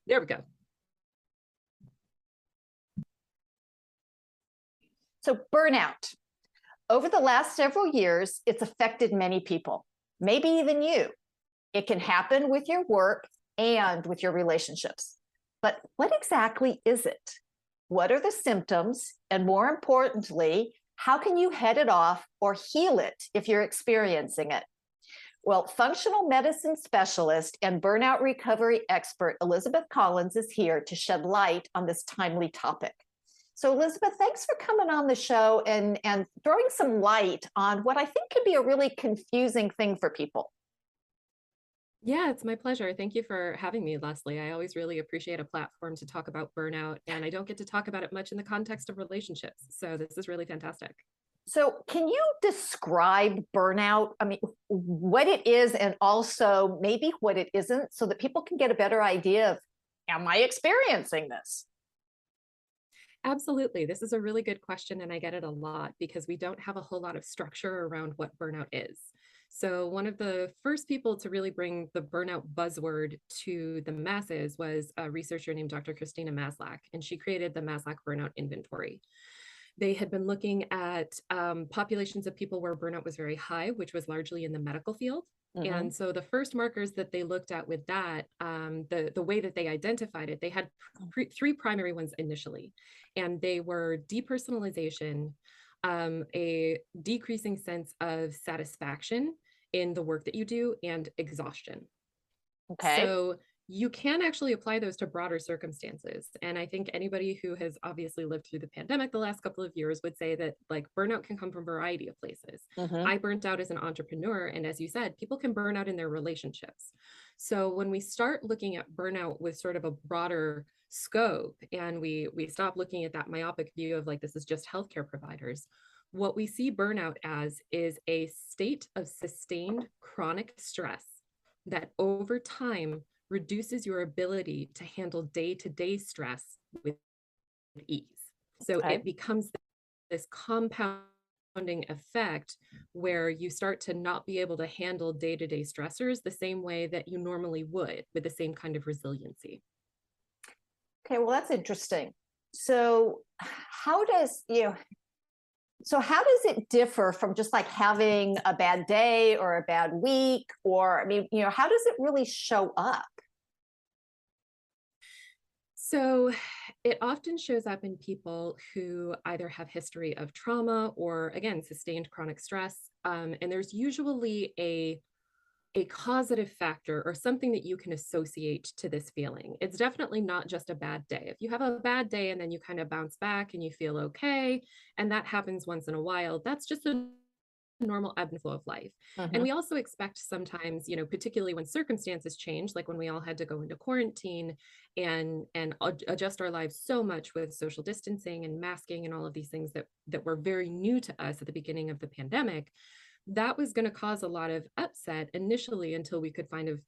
There we go. So burnout. Over the last several years, it's affected many people, maybe even you. It can happen with your work and with your relationships. But what exactly is it? What are the symptoms? And more importantly, how can you head it off or heal it if you're experiencing it? Well, functional medicine specialist and burnout recovery expert Elizabeth Collins is here to shed light on this timely topic. So Elizabeth, thanks for coming on the show and throwing some light on what I think could be a really confusing thing for people. Yeah, it's my pleasure. Thank you for having me, Leslie. I always really appreciate a platform to talk about burnout, and I don't get to talk about it much in the context of relationships. So this is really fantastic. So can you describe burnout? I mean, what it is and also maybe what it isn't so that people can get a better idea of, am I experiencing this? Absolutely. This is a really good question, and I get it a lot because we don't have a whole lot of structure around what burnout is. So one of the first people to really bring the burnout buzzword to the masses was a researcher named Dr. Christina Maslach, and she created the Maslach Burnout Inventory. They had been looking at populations of people where burnout was very high, which was largely in the medical field. Mm-hmm. And so the first markers that they looked at with that, the way that they identified it, they had three primary ones initially, and they were depersonalization, a decreasing sense of satisfaction in the work that you do, and exhaustion. Okay. So you can actually apply those to broader circumstances. And I think anybody who has obviously lived through the pandemic the last couple of years would say that like burnout can come from a variety of places. Mm-hmm. I burnt out as an entrepreneur. And as you said, people can burn out in their relationships. So when we start looking at burnout with sort of a broader scope, and we stop looking at that myopic view of like, this is just healthcare providers, what we see burnout as is a state of sustained chronic stress that over time reduces your ability to handle day-to-day stress with ease. So It becomes this compounding effect where you start to not be able to handle day-to-day stressors the same way that you normally would with the same kind of resiliency. Okay, well, that's interesting. So how does it differ from just like having a bad day or a bad week? Or, I mean, how does it really show up? So it often shows up in people who either have history of trauma or, again, sustained chronic stress. And there's usually a causative factor or something that you can associate to this feeling. It's definitely not just a bad day. If you have a bad day and then you kind of bounce back and you feel okay, and that happens once in a while, that's just a normal ebb and flow of life. Mm-hmm. And we also expect sometimes, particularly when circumstances change, like when we all had to go into quarantine and adjust our lives so much with social distancing and masking and all of these things that were very new to us at the beginning of the pandemic, that was going to cause a lot of upset initially until we could find our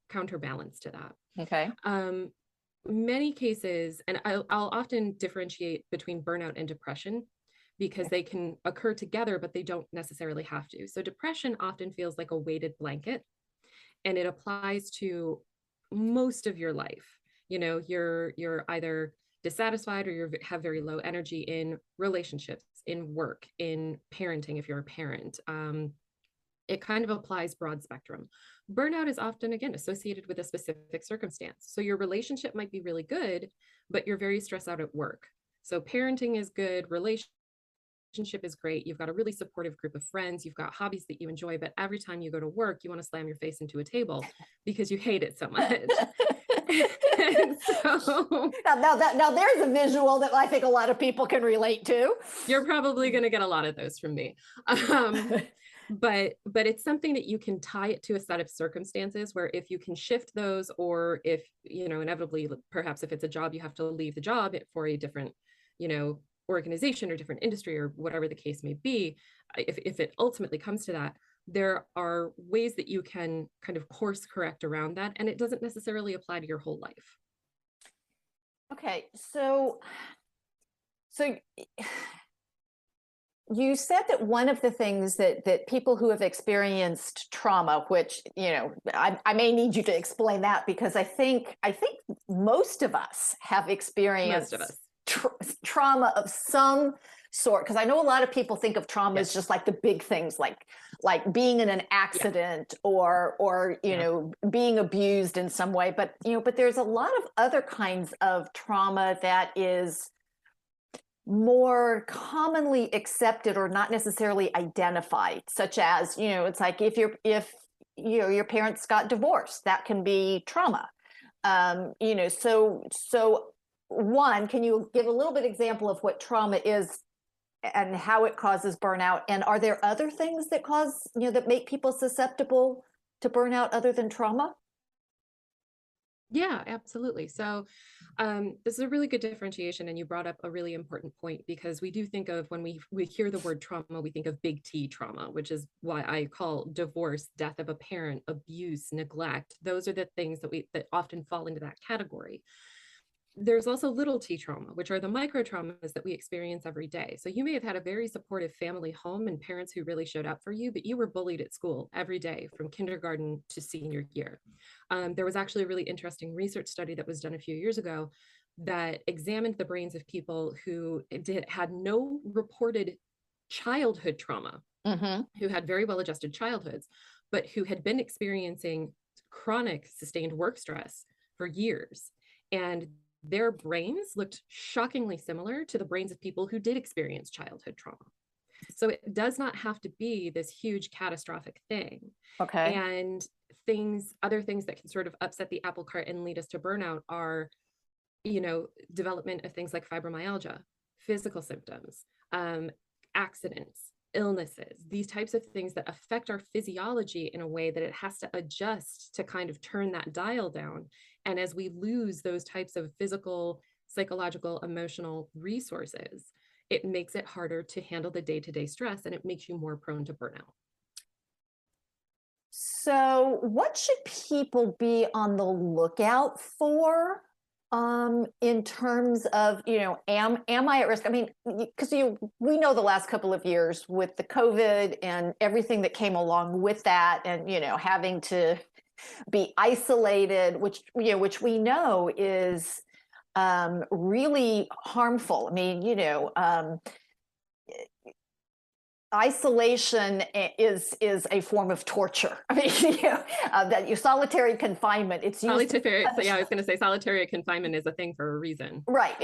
counterbalance to that. Okay. Many cases, and I'll often differentiate between burnout and depression because they can occur together, but they don't necessarily have to. So depression often feels like a weighted blanket, and it applies to most of your life. You're either dissatisfied or you have very low energy in relationships, in work, in parenting, if you're a parent. It kind of applies broad spectrum. Burnout is often, again, associated with a specific circumstance. So your relationship might be really good, but you're very stressed out at work. So parenting is good, relationship is great. You've got a really supportive group of friends. You've got hobbies that you enjoy, but every time you go to work, you want to slam your face into a table because you hate it so much. So now there's a visual that I think a lot of people can relate to. You're probably going to get a lot of those from me. But it's something that you can tie it to a set of circumstances where if you can shift those, or if, inevitably, perhaps if it's a job, you have to leave the job for a different, organization or different industry or whatever the case may be. If it ultimately comes to that, there are ways that you can kind of course correct around that. And it doesn't necessarily apply to your whole life. Okay. So you said that one of the things that people who have experienced trauma, which, I may need you to explain that, because I think most of us have Most of experienced us. trauma of some sort. Because I know a lot of people think of trauma as Yes. just like the big things, like being in an accident, or being abused in some way. But there's a lot of other kinds of trauma that is more commonly accepted or not necessarily identified, such as, it's like if your parents got divorced, that can be trauma. So one, can you give a little bit example of what trauma is and how it causes burnout? And are there other things that that make people susceptible to burnout other than trauma? Yeah, absolutely. So, this is a really good differentiation, and you brought up a really important point, because we do think of, when we hear the word trauma, we think of big T trauma, which is why I call divorce, death of a parent, abuse, neglect. Those are the things that often fall into that category. There's also little t trauma, which are the micro traumas that we experience every day. So you may have had a very supportive family home and parents who really showed up for you, but you were bullied at school every day from kindergarten to senior year. There was actually a really interesting research study that was done a few years ago that examined the brains of people who had no reported childhood trauma, who had very well adjusted childhoods, but who had been experiencing chronic sustained work stress for years. And their brains looked shockingly similar to the brains of people who did experience childhood trauma. So it does not have to be this huge catastrophic thing. Okay. And other things that can sort of upset the apple cart and lead us to burnout are, development of things like fibromyalgia, physical symptoms, accidents, illnesses, these types of things that affect our physiology in a way that it has to adjust to kind of turn that dial down. And as we lose those types of physical, psychological, emotional resources, it makes it harder to handle the day-to-day stress, and it makes you more prone to burnout. So, what should people be on the lookout for, in terms of, am I at risk? I mean, because we know the last couple of years with the COVID and everything that came along with that, and having to be isolated, which we know is really harmful. I mean, isolation is a form of torture. I mean, that your solitary confinement, it's used solitary. Yeah, I was going to say solitary confinement is a thing for a reason. Right.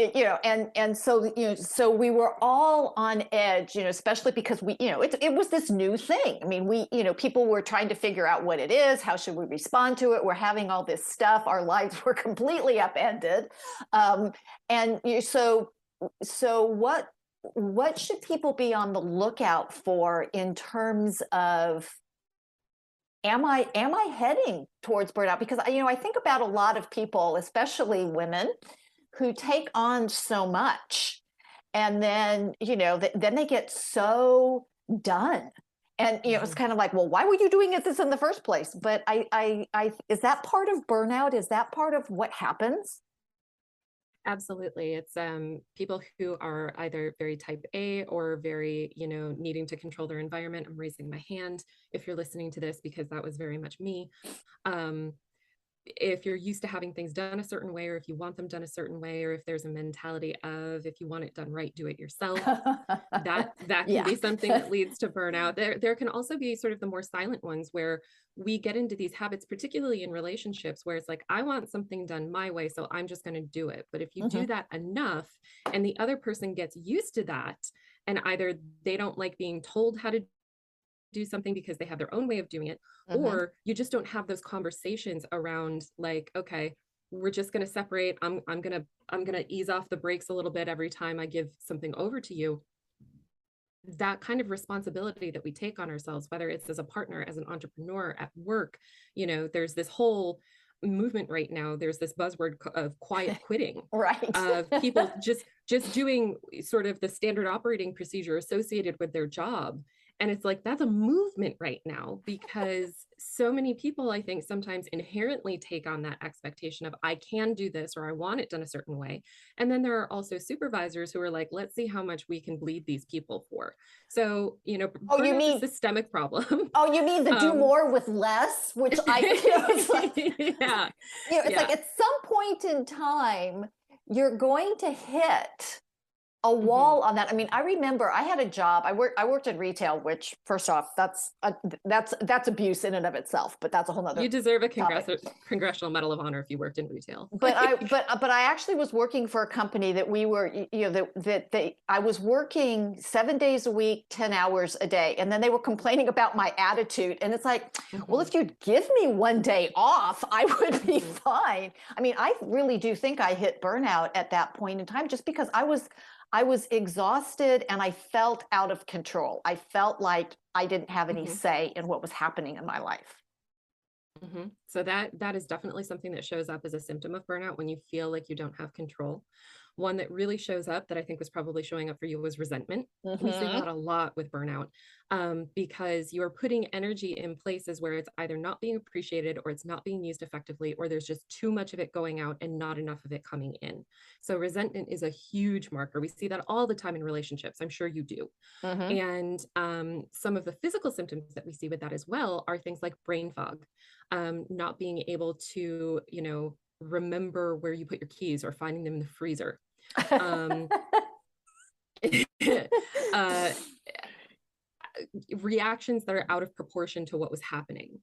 And so, so we were all on edge, especially because it was this new thing. I mean, people were trying to figure out what it is. How should we respond to it? We're having all this stuff. Our lives were completely upended. So what should people be on the lookout for in terms of, am I heading towards burnout? Because I think about a lot of people, especially women, who take on so much, and then then they get so done, and it's kind of like, well, why were you doing this in the first place? But I is that part of burnout? Is that part of what happens? Absolutely. It's people who are either very type A or very, needing to control their environment. I'm raising my hand if you're listening to this, because that was very much me. If you're used to having things done a certain way, or if you want them done a certain way, or if there's a mentality of, if you want it done right, do it yourself, that can be something that leads to burnout. There can also be sort of the more silent ones, where we get into these habits, particularly in relationships, where it's like, I want something done my way, so I'm just going to do it. But if you do that enough, and the other person gets used to that, and either they don't like being told how to do something because they have their own way of doing it, or you just don't have those conversations around, like, okay, we're just going to separate. I'm going to ease off the brakes a little bit every time I give something over to you. That kind of responsibility that we take on ourselves, whether it's as a partner, as an entrepreneur, at work, there's this whole movement right now. There's this buzzword of quiet quitting, right? Of people just doing sort of the standard operating procedure associated with their job, And it's like, that's a movement right now, because so many people, I think, sometimes inherently take on that expectation of, I can do this, or I want it done a certain way. And then there are also supervisors who are like, let's see how much we can bleed these people for. So, Oh, you burnout's mean a systemic problem. Oh, you mean the do more with less, which it's like, yeah. it's like at some point in time, you're going to hit a wall on that. I mean, I remember I had a job. I worked in retail, which, first off, that's abuse in and of itself. But that's a whole nother. You deserve a Congressional Medal of Honor if you worked in retail. But I actually was working for a company that we were, I was working 7 days a week, 10 hours a day, and then they were complaining about my attitude. And it's like, well, if you'd give me one day off, I would be fine. I mean, I really do think I hit burnout at that point in time, just because I was exhausted and I felt out of control. I felt like I didn't have any say in what was happening in my life. So that is definitely something that shows up as a symptom of burnout, when you feel like you don't have control. One that really shows up, that I think was probably showing up for you, was resentment. We see that a lot with burnout, because you are putting energy in places where it's either not being appreciated, or it's not being used effectively, or there's just too much of it going out and not enough of it coming in. So resentment is a huge marker. We see that all the time in relationships. I'm sure you do. And some of the physical symptoms that we see with that as well are things like brain fog, not being able to, remember where you put your keys, or finding them in the freezer. Reactions that are out of proportion to what was happening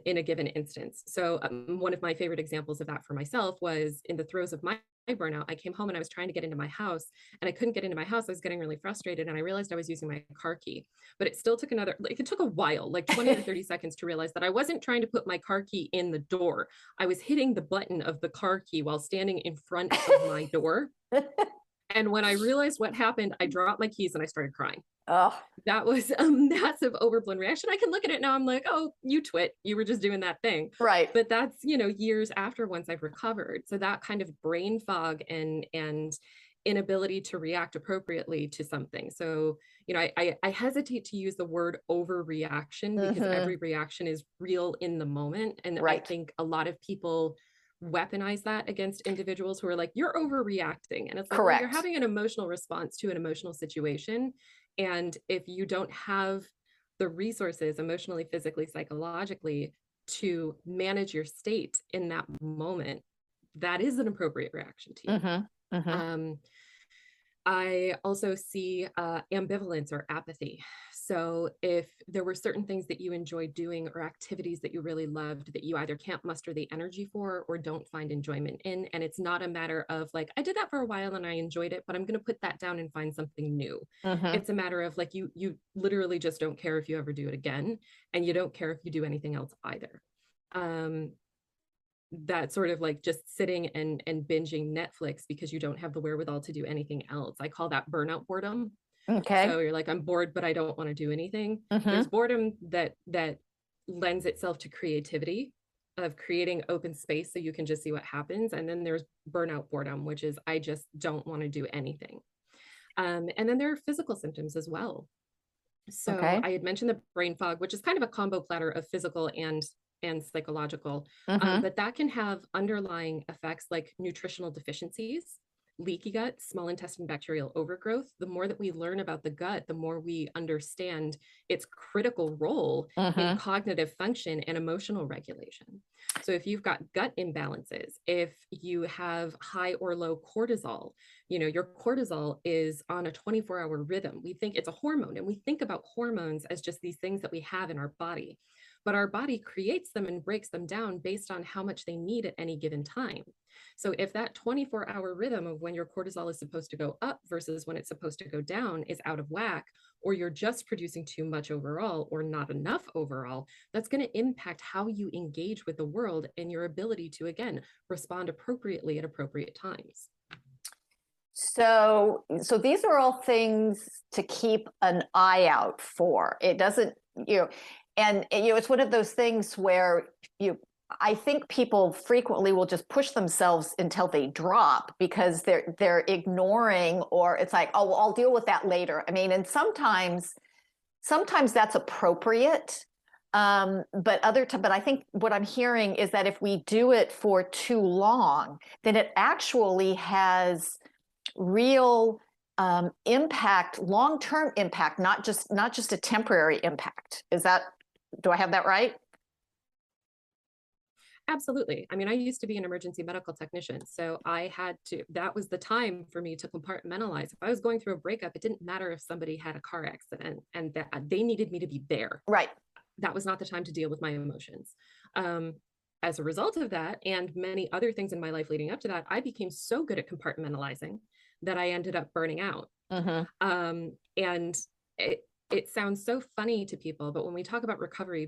in a given instance. So one of my favorite examples of that for myself was in the throes of my burnout. I came home and I was trying to get into my house, and I couldn't get into my house. I was getting really frustrated, and I realized I was using my car key, but it still took it took a while, like 20 or 30 seconds, to realize that I wasn't trying to put my car key in the door. I was hitting the button of the car key while standing in front of my door. And when I realized what happened, I dropped my keys and I started crying. Oh, that was a massive overblown reaction. I can look at it now. I'm like, oh, you twit. You were just doing that thing. Right. But that's, years after, once I've recovered. So that kind of brain fog and inability to react appropriately to something. So, I hesitate to use the word overreaction, because every reaction is real in the moment. And I think a lot of people weaponize that against individuals who are like, you're overreacting. And it's like, well, you're having an emotional response to an emotional situation. And if you don't have the resources emotionally, physically, psychologically to manage your state in that moment, that is an appropriate reaction to you. I also see ambivalence or apathy. So if there were certain things that you enjoyed doing, or activities that you really loved, that you either can't muster the energy for, or don't find enjoyment in, and it's not a matter of like, I did that for a while and I enjoyed it, but I'm going to put that down and find something new. It's a matter of like, you literally just don't care if you ever do it again, and you don't care if you do anything else either. That sort of like just sitting and binging Netflix because you don't have the wherewithal to do anything else. I call that burnout boredom. Okay. So you're like, I'm bored, but I don't want to do anything. There's boredom that lends itself to creativity, of creating open space so you can just see what happens. And then there's burnout boredom, which is, I just don't want to do anything. And then there are physical symptoms as well. So I had mentioned the brain fog, which is kind of a combo platter of physical and psychological, but that can have underlying effects like nutritional deficiencies, leaky gut, small intestine bacterial overgrowth. The more that we learn about the gut, the more we understand its critical role in cognitive function and emotional regulation. So if you've got gut imbalances, if you have high or low cortisol, your cortisol is on a 24-hour rhythm. We think it's a hormone, and we think about hormones as just these things that we have in our body. But our body creates them and breaks them down based on how much they need at any given time. So if that 24-hour rhythm of when your cortisol is supposed to go up versus when it's supposed to go down is out of whack, or you're just producing too much overall or not enough overall, that's going to impact how you engage with the world and your ability to, again, respond appropriately at appropriate times. So these are all things to keep an eye out for. It doesn't, and it's one of those things where I think people frequently will just push themselves until they drop because they're ignoring, or it's like, oh, well, I'll deal with that later. I mean, and sometimes sometimes that's appropriate. But I think what I'm hearing is that if we do it for too long, then it actually has real impact, long-term impact, not just a temporary impact. Do I have that right? Absolutely. I mean, I used to be an emergency medical technician. So that was the time for me to compartmentalize. If I was going through a breakup, it didn't matter if somebody had a car accident and that they needed me to be there. Right. That was not the time to deal with my emotions. As a result of that, and many other things in my life leading up to that, I became so good at compartmentalizing that I ended up burning out. And it sounds so funny to people, but when we talk about recovery,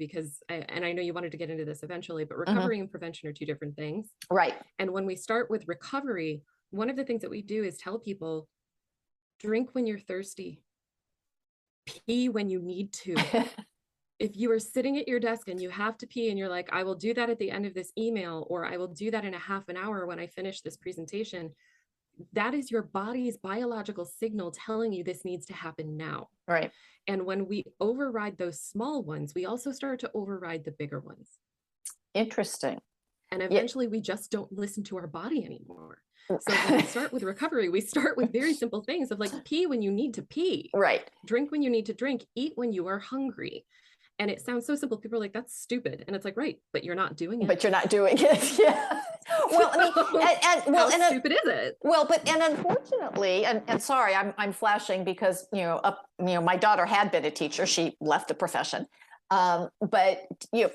and I know you wanted to get into this eventually, but recovery and prevention are two different things. Right. And when we start with recovery, one of the things that we do is tell people, drink when you're thirsty, pee when you need to. If you are sitting at your desk and you have to pee and you're like, I will do that at the end of this email, or I will do that in a half an hour when I finish this presentation, that is your body's biological signal telling you this needs to happen now. Right. And when we override those small ones, we also start to override the bigger ones. Interesting. And eventually we just don't listen to our body anymore. So when we start with recovery, we start with very simple things of like, pee when you need to pee. Right. Drink when you need to drink, eat when you are hungry. And it sounds so simple. People are like, that's stupid. And it's like, right, but you're not doing it. But you're not doing it. Yeah. Well, I mean, how stupid is it? Well, and unfortunately, and sorry, I'm flashing because, my daughter had been a teacher. She left the profession. But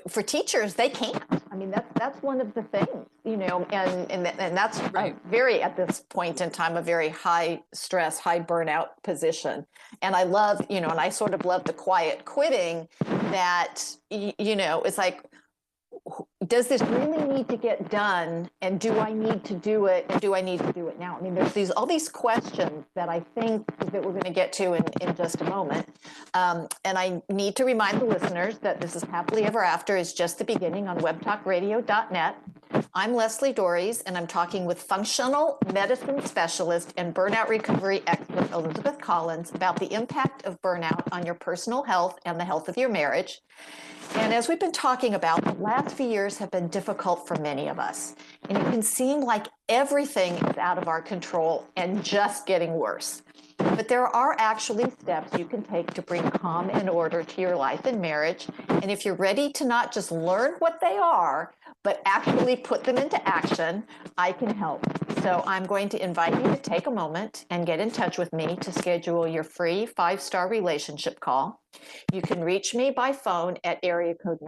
for teachers, they can't. I mean, that's one of the things, and that's right. Very, at this point in time, a very high stress, high burnout position. And I love, and I sort of love the quiet quitting that, it's like, does this really need to get done? And do I need to do it? And do I need to do it now? I mean, there's all these questions that I think that we're going to get to in just a moment. And I need to remind the listeners that This Is Happily Ever After is just the beginning on webtalkradio.net. I'm Leslie Dories, and I'm talking with functional medicine specialist and burnout recovery expert Elizabeth Collins about the impact of burnout on your personal health and the health of your marriage. And as we've been talking about, the last few years have been difficult for many of us. And it can seem like everything is out of our control and just getting worse. But there are actually steps you can take to bring calm and order to your life and marriage. And if you're ready to not just learn what they are, but actually put them into action, I can help. So I'm going to invite you to take a moment and get in touch with me to schedule your free 5-star relationship call. You can reach me by phone at area code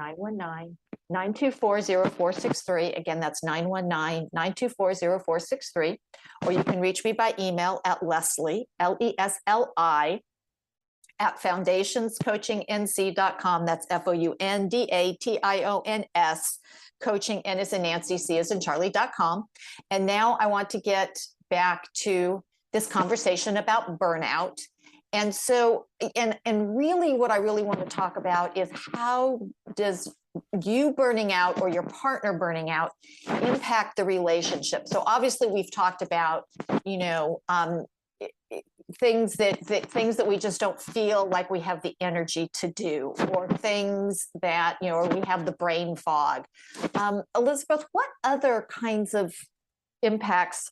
919-924-0463. Again, that's 919-924-0463. Or you can reach me by email at Leslie, Lesli, at foundationscoachingnc.com. That's FOUNDATIONS. Coaching, N as in Nancy, C as in Charlie.com. And now I want to get back to this conversation about burnout. And so, and really what I really want to talk about is, how does you burning out or your partner burning out impact the relationship? So obviously we've talked about, things that we just don't feel like we have the energy to do, or things that, or we have the brain fog. Elizabeth, what other kinds of impacts,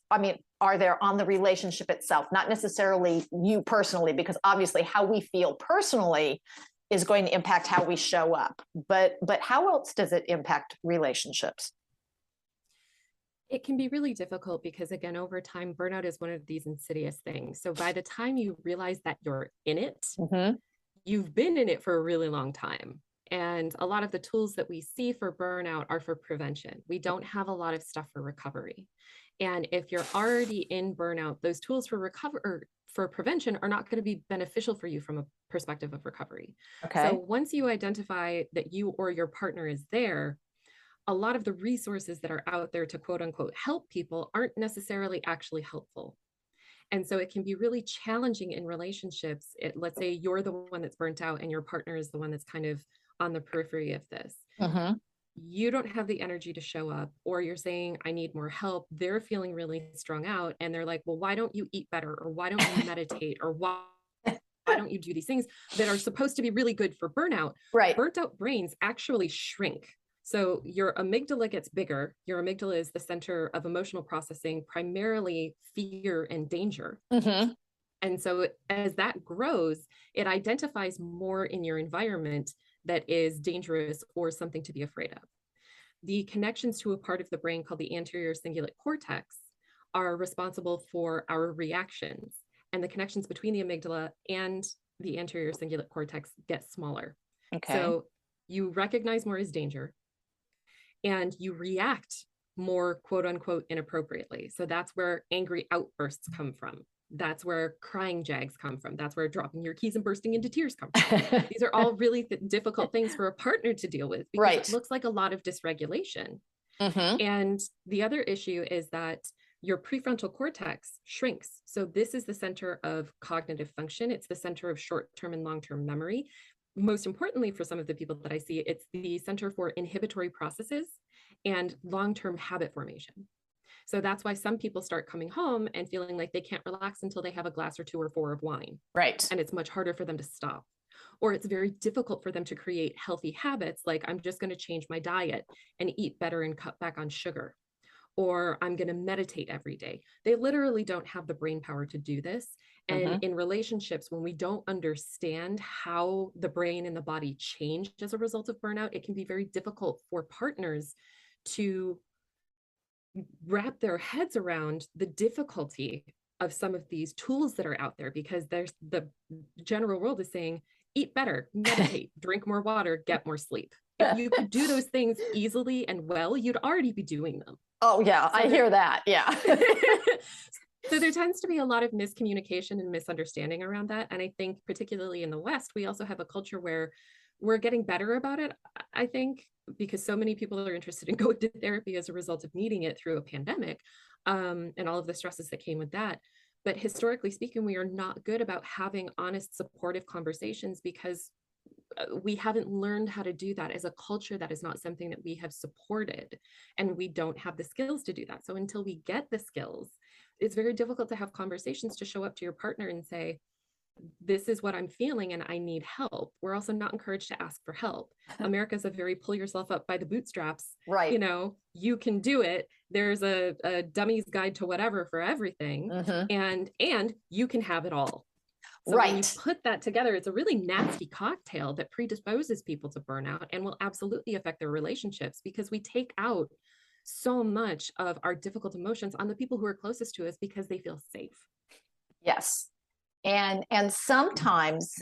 are there on the relationship itself? Not necessarily you personally, because obviously how we feel personally is going to impact how we show up. But how else does it impact relationships? It can be really difficult because, again, over time, burnout is one of these insidious things. So by the time you realize that you're in it, you've been in it for a really long time. And a lot of the tools that we see for burnout are for prevention. We don't have a lot of stuff for recovery. And if you're already in burnout, those tools for for prevention are not going to be beneficial for you from a perspective of recovery. Okay. So once you identify that you or your partner is there, a lot of the resources that are out there to quote unquote help people aren't necessarily actually helpful. And so it can be really challenging in relationships. Let's say you're the one that's burnt out and your partner is the one that's kind of on the periphery of this. You don't have the energy to show up, or you're saying, I need more help. They're feeling really strung out. And they're like, well, why don't you eat better? Or why don't you meditate? Or why why don't you do these things that are supposed to be really good for burnout? Right. Burnt out brains actually shrink. So your amygdala gets bigger. Your amygdala is the center of emotional processing, primarily fear and danger. Mm-hmm. And so as that grows, it identifies more in your environment that is dangerous or something to be afraid of. The connections to a part of the brain called the anterior cingulate cortex are responsible for our reactions. And the connections between the amygdala and the anterior cingulate cortex get smaller. Okay. So you recognize more as danger and you react more, quote unquote, inappropriately. So that's where angry outbursts come from. That's where crying jags come from. That's where dropping your keys and bursting into tears come from. These are all really difficult things for a partner to deal with because Right. it looks like a lot of dysregulation. Mm-hmm. And the other issue is that your prefrontal cortex shrinks. So this is the center of cognitive function. It's the center of short-term and long-term memory. Most importantly, for some of the people that I see, it's the center for inhibitory processes and long-term habit formation. So that's why some people start coming home and feeling like they can't relax until they have a glass or 2 or 4 of wine. Right. And it's much harder for them to stop. Or it's very difficult for them to create healthy habits, like I'm just going to change my diet and eat better and cut back on sugar. Or I'm going to meditate every day. They literally don't have the brain power to do this. And in relationships, when we don't understand how the brain and the body change as a result of burnout, it can be very difficult for partners to wrap their heads around the difficulty of some of these tools that are out there, because there's the general world is saying, eat better, meditate, drink more water, get more sleep. If you could do those things easily and well, you'd already be doing them. Oh, yeah, I hear that. Yeah. So there tends to be a lot of miscommunication and misunderstanding around that. And I think particularly in the West, we also have a culture where we're getting better about it, I think, because so many people are interested in going to therapy as a result of needing it through a pandemic, and all of the stresses that came with that. But historically speaking, we are not good about having honest, supportive conversations because we haven't learned how to do that as a culture. That is not something that we have supported, and we don't have the skills to do that. So until we get the skills, it's very difficult to have conversations to show up to your partner and say, this is what I'm feeling and I need help. We're also not encouraged to ask for help. America's a very pull yourself up by the bootstraps. Right. You know, you can do it. There's a dummy's guide to whatever for everything. And you can have it all. So when you put that together, it's a really nasty cocktail that predisposes people to burnout and will absolutely affect their relationships, because we take out so much of our difficult emotions on the people who are closest to us because they feel safe. Yes. And sometimes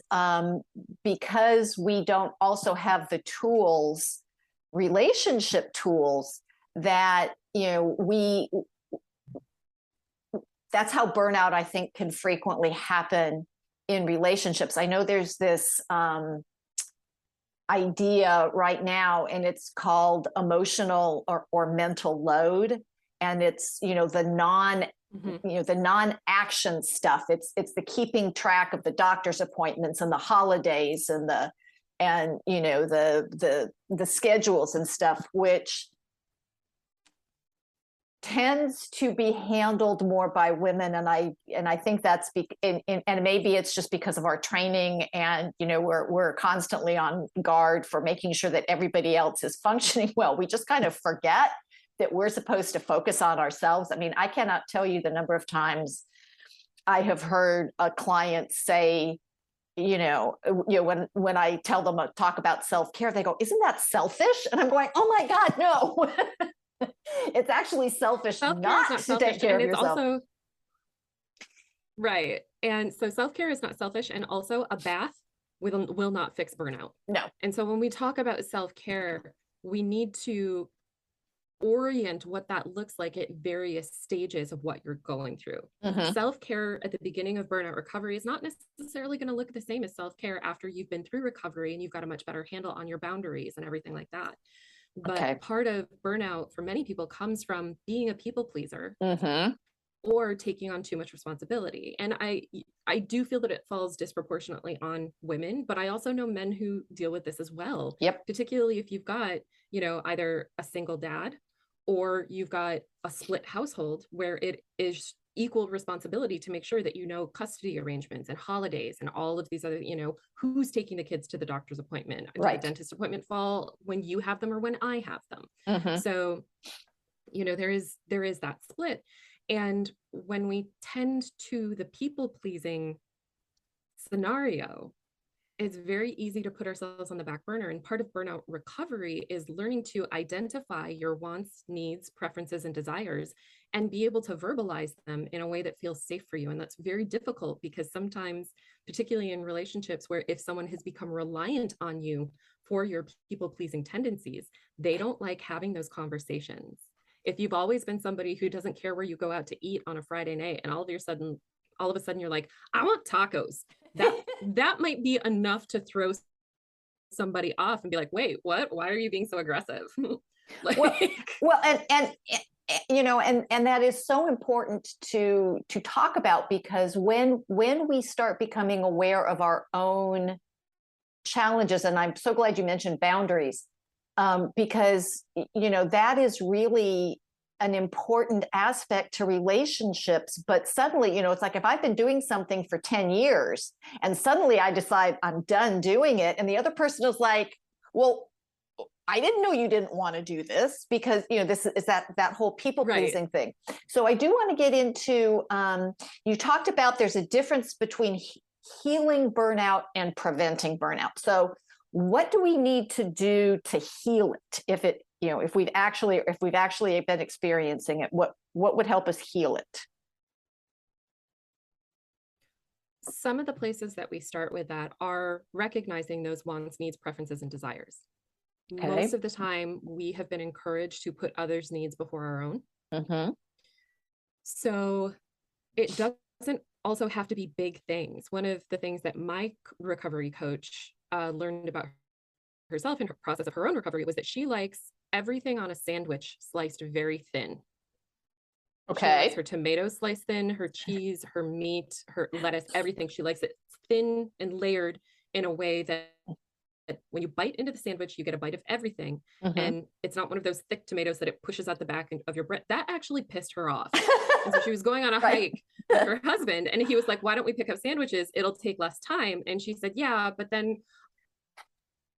because we don't also have the tools, relationship tools, that, you know, that's how burnout, I think, can frequently happen in relationships. I know there's this idea right now, and it's called emotional or mental load. And it's, you know, the non-action stuff. It's the keeping track of the doctor's appointments and the holidays and you know, the schedules and stuff, which tends to be handled more by women. And I think that's and maybe it's just because of our training, and, you know, we're constantly on guard for making sure that everybody else is functioning well. We just kind of forget that we're supposed to focus on ourselves. I mean, I cannot tell you the number of times I have heard a client say, you know, when I tell them to talk about self-care, they go, "Isn't that selfish?" And I'm going, "Oh my God, no." It's actually selfish not to take care of yourself. Also, right. And so self-care is not selfish, and also a bath will not fix burnout. No. And so when we talk about self-care, we need to orient what that looks like at various stages of what you're going through. Self-care at the beginning of burnout recovery is not necessarily going to look the same as self-care after you've been through recovery and you've got a much better handle on your boundaries and everything like that. But part of burnout for many people comes from being a people pleaser or taking on too much responsibility. And I do feel that it falls disproportionately on women, but I also know men who deal with this as well. Yep. Particularly if you've got, you know, either a single dad or you've got a split household where it is equal responsibility to make sure that you know custody arrangements and holidays and all of these other, you know, who's taking the kids to the doctor's appointment. Did the dentist appointment fall when you have them or when I have them? So, you know, there is that split. And when we tend to the people pleasing scenario, it's very easy to put ourselves on the back burner. And part of burnout recovery is learning to identify your wants, needs, preferences, and desires, and be able to verbalize them in a way that feels safe for you. And that's very difficult because sometimes, particularly in relationships where if someone has become reliant on you for your people pleasing tendencies, they don't like having those conversations. If you've always been somebody who doesn't care where you go out to eat on a Friday night, and all of a sudden you're like, I want tacos. That might be enough to throw somebody off and be like, wait, what? Why are you being so aggressive? Like, well, and you know, and that is so important to talk about, because when we start becoming aware of our own challenges, and I'm so glad you mentioned boundaries, because, you know, that is really an important aspect to relationships. But suddenly, you know, it's like if I've been doing something for 10 years and suddenly I decide I'm done doing it, and the other person is like, well, I didn't know you didn't want to do this, because, you know, this is that whole people pleasing thing. So I do want to get into, you talked about there's a difference between healing burnout and preventing burnout. So what do we need to do to heal it? If we've actually been experiencing it, what would help us heal it? Some of the places that we start with that are recognizing those wants, needs, preferences, and desires. Okay. Most of the time, we have been encouraged to put others' needs before our own. So it doesn't also have to be big things. One of the things that my recovery coach learned about herself in her process of her own recovery was that she likes everything on a sandwich sliced very thin. Okay. She likes her tomatoes sliced thin, her cheese, her meat, her lettuce, everything. She likes it thin and layered in a way that when you bite into the sandwich, you get a bite of everything. And it's not one of those thick tomatoes that it pushes out the back of your bread. That actually pissed her off. And so she was going on a hike with her husband, and he was like, why don't we pick up sandwiches? It'll take less time. And she said, yeah, but then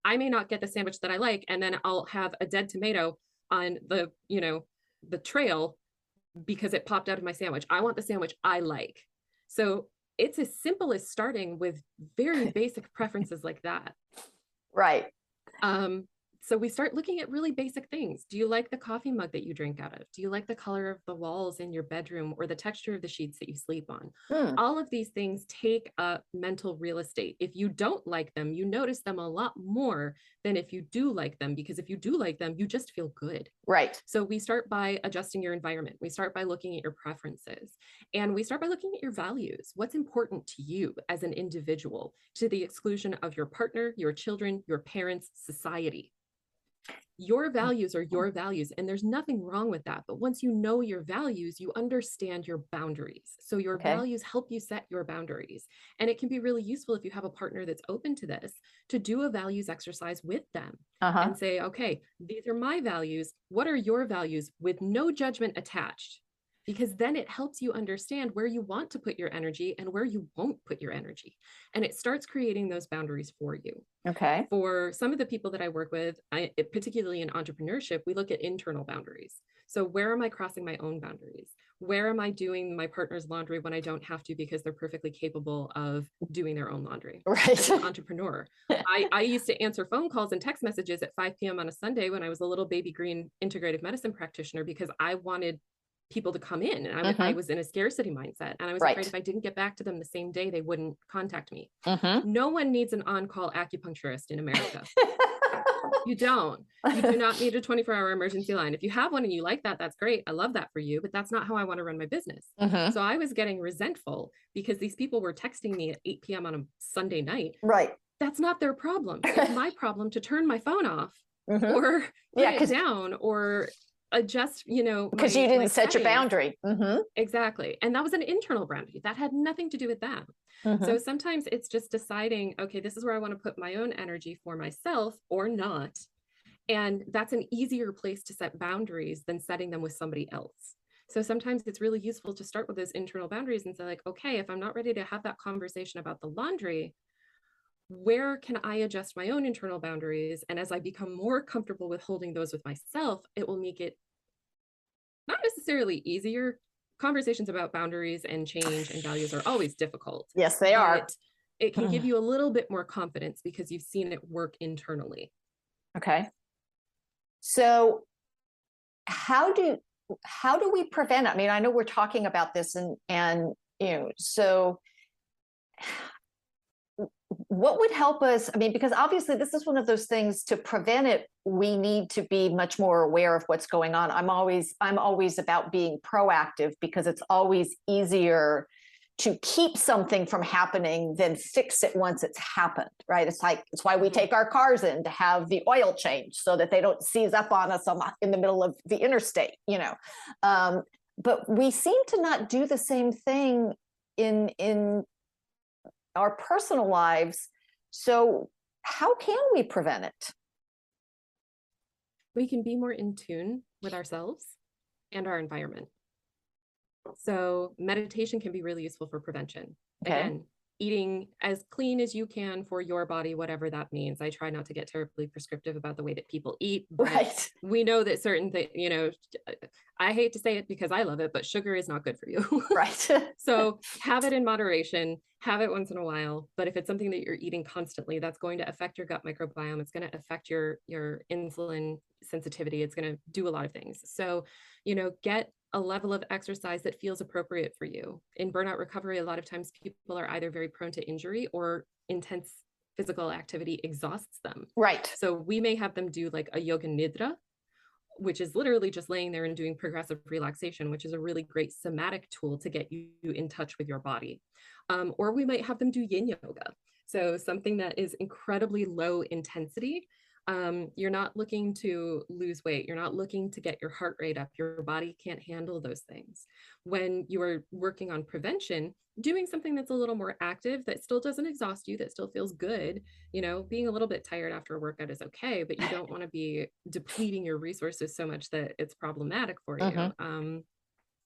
I may not get the sandwich that I like, and then I'll have a dead tomato on the, you know, the trail because it popped out of my sandwich. I want the sandwich I like. So it's as simple as starting with very basic preferences like that. Right. So we start looking at really basic things. Do you like the coffee mug that you drink out of? Do you like the color of the walls in your bedroom or the texture of the sheets that you sleep on? All of these things take up mental real estate. If you don't like them, you notice them a lot more than if you do like them, because if you do like them, you just feel good. Right. So we start by adjusting your environment. We start by looking at your preferences, and we start by looking at your values. What's important to you as an individual, to the exclusion of your partner, your children, your parents, society. Your values are your values, and there's nothing wrong with that. But once you know your values, you understand your boundaries. So your values help you set your boundaries. And it can be really useful if you have a partner that's open to this, to do a values exercise with them and say, okay, these are my values. What are your values, with no judgment attached? Because then it helps you understand where you want to put your energy and where you won't put your energy. And it starts creating those boundaries for you. Okay. For some of the people that I work with, particularly in entrepreneurship, we look at internal boundaries. So where am I crossing my own boundaries? Where am I doing my partner's laundry when I don't have to, because they're perfectly capable of doing their own laundry? Right. As an entrepreneur, I used to answer phone calls and text messages at 5 p.m. on a Sunday when I was a little baby green integrative medicine practitioner, because I wanted people to come in, and I was in a scarcity mindset, and I was afraid if I didn't get back to them the same day, they wouldn't contact me. No one needs an on-call acupuncturist in America. You don't. You do not need a 24-hour emergency line. If you have one and you like that, that's great. I love that for you, but that's not how I want to run my business. So I was getting resentful because these people were texting me at 8 p.m. on a Sunday night. Right. That's not their problem. It's my problem to turn my phone off or put it down or adjust, you know, because you didn't set your boundary. Exactly. And that was an internal boundary that had nothing to do with that. So sometimes it's just deciding, okay, this is where I want to put my own energy for myself or not. And that's an easier place to set boundaries than setting them with somebody else. So sometimes it's really useful to start with those internal boundaries and say like, okay, if I'm not ready to have that conversation about the laundry, where can I adjust my own internal boundaries? And as I become more comfortable with holding those with myself, it will make it not necessarily easier. Conversations about boundaries and change and values are always difficult. Yes, they are. But it can give you a little bit more confidence because you've seen it work internally. Okay. So how do we prevent it? I mean, I know we're talking about this and so what would help us? I mean, because obviously this is one of those things, to prevent it, we need to be much more aware of what's going on. I'm always about being proactive, because it's always easier to keep something from happening than fix it once it's happened, right? It's why we take our cars in, to have the oil change so that they don't seize up on us in the middle of the interstate, but we seem to not do the same thing in our personal lives. So how can we prevent it? We can be more in tune with ourselves and our environment. So meditation can be really useful for prevention. Okay. Again, eating as clean as you can for your body, whatever that means. I try not to get terribly prescriptive about the way that people eat, but right. We know that certain things, I hate to say it because I love it, but sugar is not good for you. Right. So have it in moderation, have it once in a while. But if it's something that you're eating constantly, that's going to affect your gut microbiome. It's going to affect your insulin sensitivity. It's going to do a lot of things. So, get a level of exercise that feels appropriate for you. In burnout recovery, a lot of times people are either very prone to injury, or intense physical activity exhausts them. Right. So we may have them do like a yoga nidra, which is literally just laying there and doing progressive relaxation, which is a really great somatic tool to get you in touch with your body. Or we might have them do yin yoga. So something that is incredibly low intensity. You're not looking to lose weight. You're not looking to get your heart rate up. Your body can't handle those things. When you are working on prevention, doing something that's a little more active, that still doesn't exhaust you, that still feels good. Being a little bit tired after a workout is okay, but you don't want to be depleting your resources so much that it's problematic for you.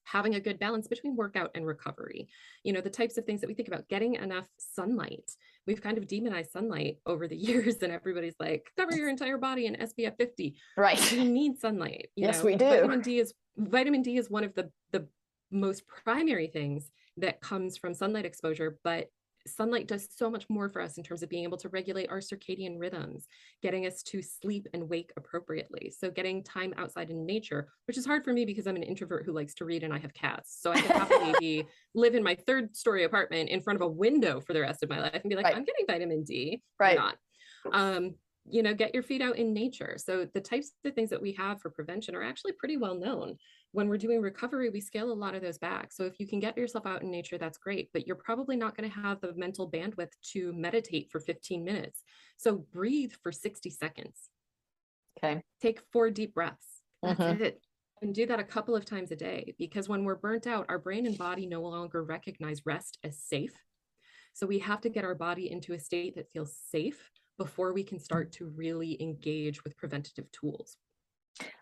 Having a good balance between workout and recovery. The types of things that we think about, getting enough sunlight. We've kind of demonized sunlight over the years, and everybody's like, cover your entire body in SPF 50. Right. We need sunlight. Yes, we do. Vitamin D is one of the most primary things that comes from sunlight exposure, but sunlight does so much more for us in terms of being able to regulate our circadian rhythms, getting us to sleep and wake appropriately. So getting time outside in nature, which is hard for me because I'm an introvert who likes to read and I have cats. So I could happily live in my 3rd-story apartment in front of a window for the rest of my life and be like, right. I'm getting vitamin D. Right. Or not. Get your feet out in nature. So the types of things that we have for prevention are actually pretty well known. When we're doing recovery, we scale a lot of those back. So if you can get yourself out in nature, that's great, but you're probably not going to have the mental bandwidth to meditate for 15 minutes. So breathe for 60 seconds. Okay. Take 4 deep breaths. That's it. And do that a couple of times a day, because when we're burnt out, our brain and body no longer recognize rest as safe. So we have to get our body into a state that feels safe before we can start to really engage with preventative tools.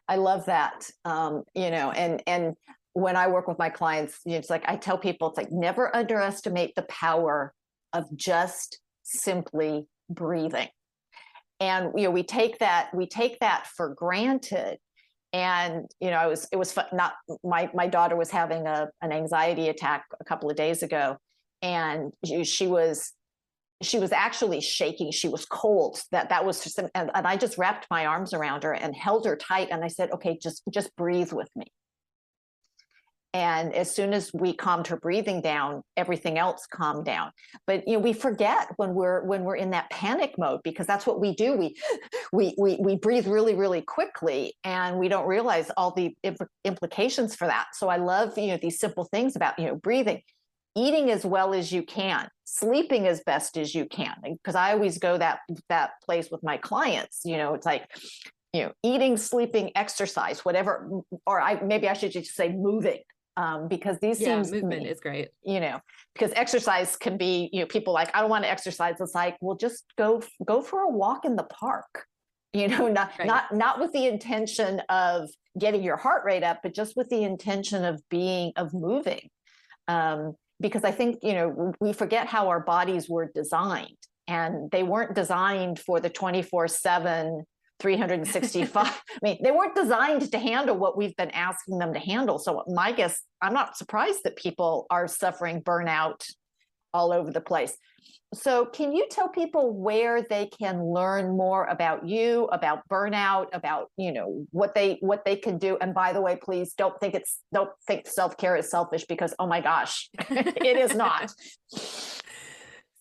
I love that. And when I work with my clients, it's like I tell people, it's like, never underestimate the power of just simply breathing. And we take that for granted. And it was fun. Not my daughter was having an anxiety attack a couple of days ago, and she was actually shaking. She was cold. That was just, and I just wrapped my arms around her and held her tight. And I said, okay, just breathe with me. And as soon as we calmed her breathing down, everything else calmed down. But we forget when we're in that panic mode, because that's what we do. We breathe really, really quickly, and we don't realize all the implications for that. So I love these simple things about breathing. Eating as well as you can, sleeping as best as you can. Because I always go that place with my clients. It's like, eating, sleeping, exercise, whatever, or maybe I should just say moving, because these movement is great. Because exercise can be, people like, I don't want to exercise. It's like, well, just go for a walk in the park. not Right. not with the intention of getting your heart rate up, but just with the intention of moving. Because I think, we forget how our bodies were designed, and they weren't designed for the 24/7, 365. I mean, they weren't designed to handle what we've been asking them to handle. So my guess, I'm not surprised that people are suffering burnout all over the place. So can you tell people where they can learn more about you, about burnout, about, what they can do? And by the way, please don't think self-care is selfish, because, oh my gosh, it is not.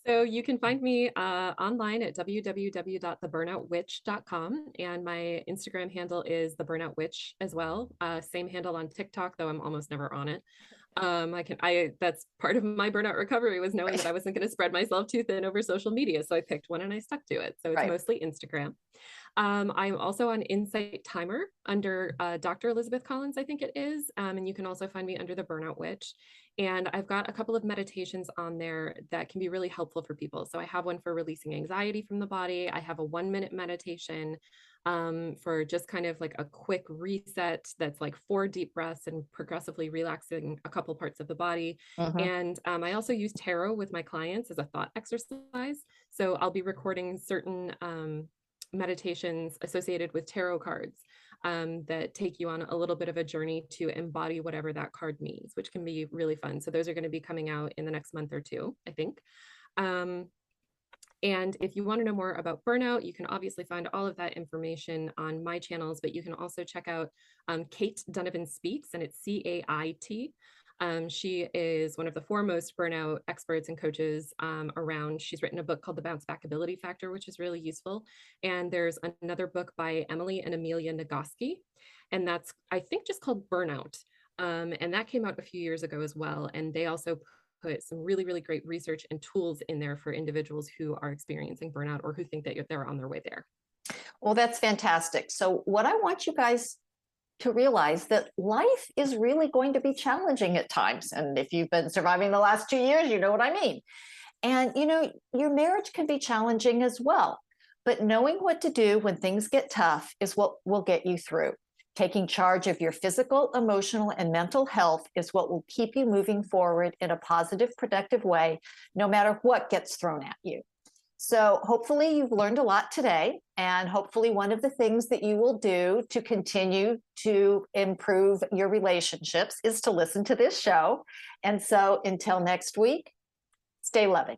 So you can find me online at www.theburnoutwitch.com. And my Instagram handle is the Burnout Witch as well. Same handle on TikTok, though I'm almost never on it. That's part of my burnout recovery, was knowing that I wasn't going to spread myself too thin over social media. So I picked one and I stuck to it. So it's mostly Instagram. I'm also on Insight Timer under Dr. Elizabeth Collins, I think it is. And you can also find me under the Burnout Witch. And I've got a couple of meditations on there that can be really helpful for people. So I have one for releasing anxiety from the body. I have a 1-minute meditation for just kind of like a quick reset that's like 4 deep breaths and progressively relaxing a couple parts of the body. And I also use tarot with my clients as a thought exercise. So I'll be recording certain meditations associated with tarot cards that take you on a little bit of a journey to embody whatever that card means, which can be really fun. So those are going to be coming out in the next month or two, I think. And if you want to know more about burnout, you can obviously find all of that information on my channels, but you can also check out Kate Donovan Speaks, and it's CAIT. She is one of the foremost burnout experts and coaches around. She's written a book called The Bounce Back Ability Factor, which is really useful. And there's another book by Emily and Amelia Nagoski, and that's, I think, just called Burnout. And that came out a few years ago as well. And they also put some really, really great research and tools in there for individuals who are experiencing burnout or who think that they're on their way there. Well, that's fantastic. So what I want you guys to realize that life is really going to be challenging at times. And if you've been surviving the last 2 years, you know what I mean. And, your marriage can be challenging as well. But knowing what to do when things get tough is what will get you through. Taking charge of your physical, emotional, and mental health is what will keep you moving forward in a positive, productive way, no matter what gets thrown at you. So hopefully you've learned a lot today, and hopefully one of the things that you will do to continue to improve your relationships is to listen to this show. And so until next week, stay loving.